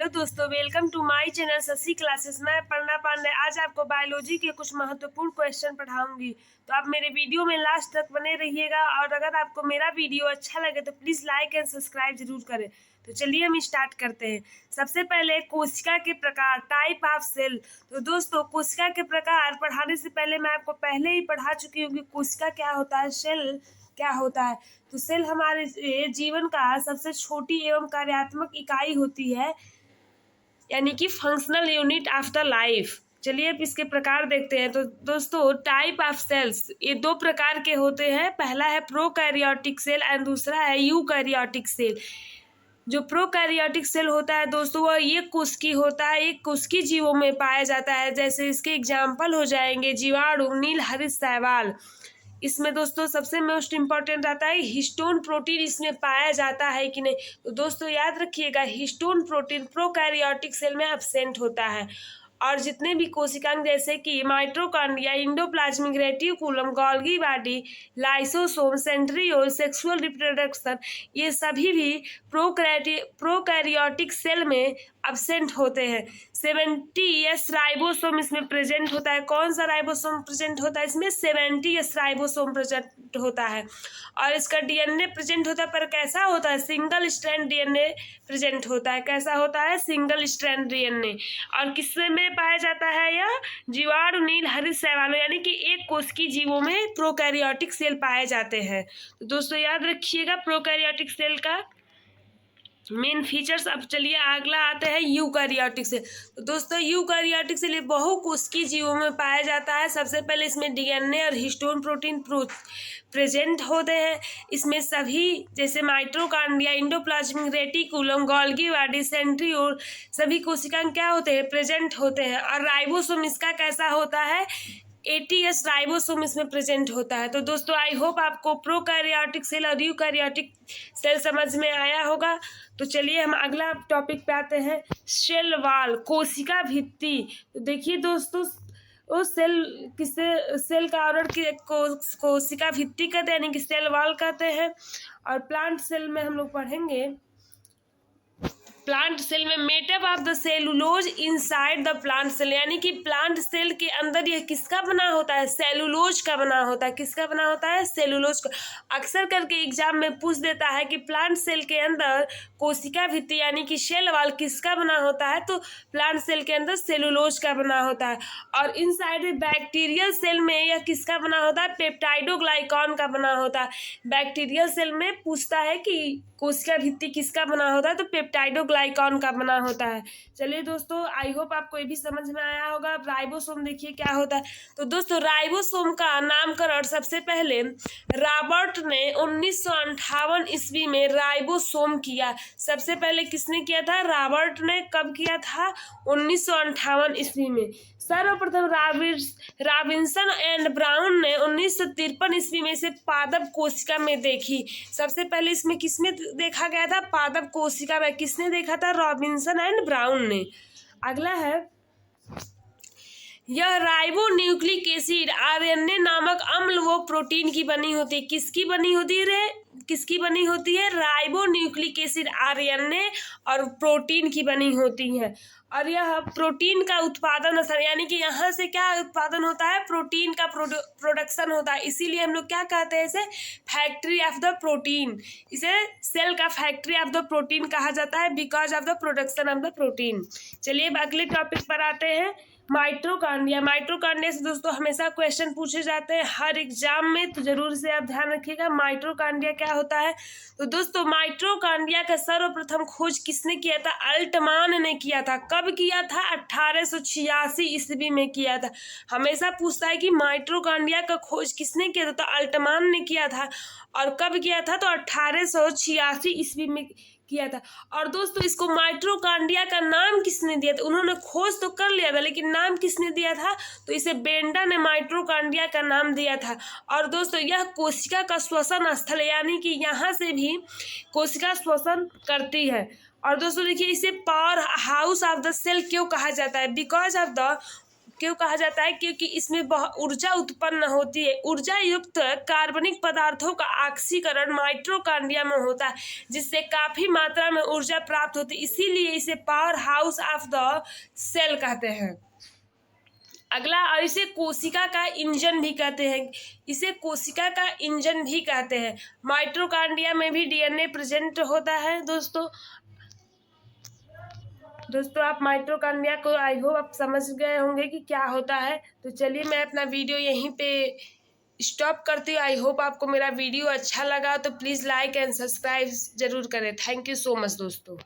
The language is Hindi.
हेलो दोस्तों, welcome to my channel Shashi classes. मैं पर्णा पांडे आज आपको बायोलॉजी के कुछ महत्वपूर्ण क्वेश्चन पढ़ाऊंगी, तो आप मेरे वीडियो में लास्ट तक बने रहिएगा। और अगर आपको मेरा वीडियो अच्छा लगे तो प्लीज़ लाइक एंड सब्सक्राइब जरूर करें। तो चलिए हम स्टार्ट करते हैं। सबसे पहले कोशिका के प्रकार, टाइप ऑफ सेल। तो दोस्तों, कोशिका के प्रकार पढ़ाने से पहले मैं आपको पहले ही पढ़ा चुकी हूँ कि कोशिका क्या होता है, सेल क्या होता है। तो सेल हमारे जीवन का सबसे छोटी एवं कार्यात्मक इकाई होती है, यानी कि functional unit of the life. चलिए अब इसके प्रकार देखते हैं। तो दोस्तों, टाइप ऑफ सेल्स ये दो प्रकार के होते हैं। पहला है प्रोकैरियोटिक सेल एंड दूसरा है यूकैरियोटिक सेल। जो प्रोकैरियोटिक सेल होता है दोस्तों, वह एक कोशिकी होता है, एक कोशिकी जीवों में पाया जाता है। जैसे इसके एग्जाम्पल हो जाएंगे जीवाणु, नील हरित शैवाल। इसमें दोस्तों सबसे मोस्ट इम्पॉर्टेंट आता है हिस्टोन प्रोटीन, इसमें पाया जाता है कि नहीं। तो दोस्तों याद रखिएगा, हिस्टोन प्रोटीन प्रोकैरियोटिक सेल में एब्सेंट होता है। और जितने भी कोशिकांग जैसे कि mitochondria, endoplasmic reticulum, Golgi body, lysosome, centriole, sexual reproduction, ये सभी भी प्रोकैरियोटिक सेल में एब्सेंट होते हैं। 70S राइबोसोम इसमें प्रेजेंट होता है। कौन सा राइबोसोम प्रेजेंट होता है इसमें? 70S राइबोसोम प्रेजेंट होता है। और इसका डीएनए प्रेजेंट होता है, पर कैसा होता है? सिंगल स्ट्रैंड डीएनए प्रेजेंट होता है। कैसा होता है? Single strand DNA. और किसमें में पाया जाता है? यह जीवाणु, नील हरित शैवालों, यानी कि एक कोशिकीय जीवों में प्रोकैरियोटिक सेल पाए जाते हैं। तो दोस्तों याद रखिएगा प्रोकैरियोटिक सेल का मेन फीचर्स। अब चलिए अगला आते हैं यूकैरियोटिक सेल। तो दोस्तों यूकैरियोटिक सेल बहुकोशिकीय जीवों में पाया जाता है। सबसे पहले इसमें डीएनए और हिस्टोन प्रोटीन प्रेजेंट होते हैं। इसमें सभी जैसे mitochondria, endoplasmic reticulum, Golgi body, centriole, सभी कोशिकाएं क्या होते हैं? प्रेजेंट होते हैं। और राइबोसोम इसका कैसा होता है? 80S राइबोसोम इसमें प्रेजेंट होता है। तो दोस्तों आई होप आपको प्रोकैरियोटिक सेल और यूकैरियोटिक सेल समझ में आया होगा। तो चलिए हम अगला टॉपिक पे आते हैं, सेल वॉल, कोशिका भित्ति। तो देखिए दोस्तों, वो सेल किसे सेल का आवरण की कोशिका भित्ति कहते हैं, यानी कि सेल वॉल कहते हैं। और प्लांट सेल में हम लोग पढ़ेंगे, प्लांट सेल में makeup of the cellulose inside the plant cell, यानी कि प्लांट सेल के अंदर यह किसका बना होता है? सेलुलोज का बना होता है। किसका बना होता है? सेलुलोज का। अक्सर करके एग्जाम में पूछ देता है कि प्लांट सेल के अंदर कोशिका भित्ति यानी कि सेल वॉल किसका बना होता है? तो प्लांट सेल के अंदर सेलुलोज का बना होता है। और इनसाइड बैक्टीरियल सेल में यह किसका बना होता है? पेप्टाइडोग्लाइकॉन का बना होता है। बैक्टीरियल सेल में पूछता है कि कोशिका भित्ति किसका बना होता है? तो पेप्टाइडोग्लाइकॉन का बना होता है। चलिए दोस्तों, आई होप आपको ये भी समझ में आया होगा। अब राइबोसोम देखिए क्या होता है। तो दोस्तों राइबोसोम का नामकरण सबसे पहले रॉबर्ट ने 1958 ईस्वी में राइबोसोम किया। सबसे पहले किसने किया था? रॉबर्ट ने। कब किया था? 1958 ईस्वी में। सर्वप्रथम रॉबिन्सन एंड ब्राउन ने 1953 ईस्वी में इसे पादप कोशिका में देखी। सबसे पहले इसमें किसमें देखा गया था? पादप कोशिका में। किसने देखा था? रॉबिन्सन एंड ब्राउन ने। अगला है, यह राइबोन्यूक्लिक एसिड आरएनए नामक अम्ल वो प्रोटीन की बनी होती है। किसकी बनी होती है? किसकी बनी होती है? राइबोन्यूक्लिक एसिड आरएनए और प्रोटीन की बनी होती है। और यह प्रोटीन का उत्पादन स्थल, यानी कि यहाँ से क्या उत्पादन होता है? प्रोटीन का प्रोडक्शन होता है। इसीलिए हम लोग क्या कहते हैं इसे? Factory of the protein. इसे सेल का फैक्ट्री ऑफ द प्रोटीन कहा जाता है, because of the production of the protein. चलिए अब अगले टॉपिक पर आते हैं, माइटोकॉन्ड्रिया। माइटोकॉन्ड्रिया से दोस्तों हमेशा क्वेश्चन पूछे जाते हैं हर एग्जाम में, तो जरूर से आप ध्यान रखिएगा माइटोकॉन्ड्रिया क्या होता है। तो दोस्तों माइटोकॉन्ड्रिया का सर्वप्रथम खोज किसने किया था? अल्टमान ने किया था। कब किया था? 1886 ईस्वी में किया था। हमेशा पूछता है कि माइटोकॉन्ड्रिया का खोज किसने किया था? तो अल्टमान ने किया था। और कब किया था? तो 1886 ईस्वी में किया था। और दोस्तों इसको माइटोकॉन्ड्रिया का नाम किसने दिया था? उन्होंने खोज तो कर लिया था, लेकिन नाम किसने दिया था? तो इसे बेंडर ने माइटोकॉन्ड्रिया का नाम दिया था। और दोस्तों यह कोशिका का श्वसन स्थल है, यानी कि यहाँ से भी कोशिका श्वसन करती है। और दोस्तों देखिए, इसे power house of the cell क्यों कहा जाता है? बिकॉज ऑफ द क्यों कहा जाता है? क्योंकि इसमें बहुत ऊर्जा उत्पन्न होती है। ऊर्जा युक्त कार्बनिक पदार्थों का ऑक्सीकरण माइटोकॉन्ड्रिया में होता है, जिससे काफी मात्रा में ऊर्जा प्राप्त होती है। इसीलिए इसे power house of the cell कहते हैं। अगला, और इसे कोशिका का इंजन भी कहते हैं। इसे कोशिका का इंजन भी कहते हैं। माइटोकॉन्ड्रिया में भी डीएनए प्रेजेंट होता है दोस्तों। आप माइटोकॉन्ड्रिया को आई होप आप समझ गए होंगे कि क्या होता है। तो चलिए मैं अपना वीडियो यहीं पे स्टॉप करती हूँ। आई होप आपको मेरा वीडियो अच्छा लगा, तो प्लीज़ लाइक एंड सब्सक्राइब जरूर करें। थैंक यू सो मच दोस्तों।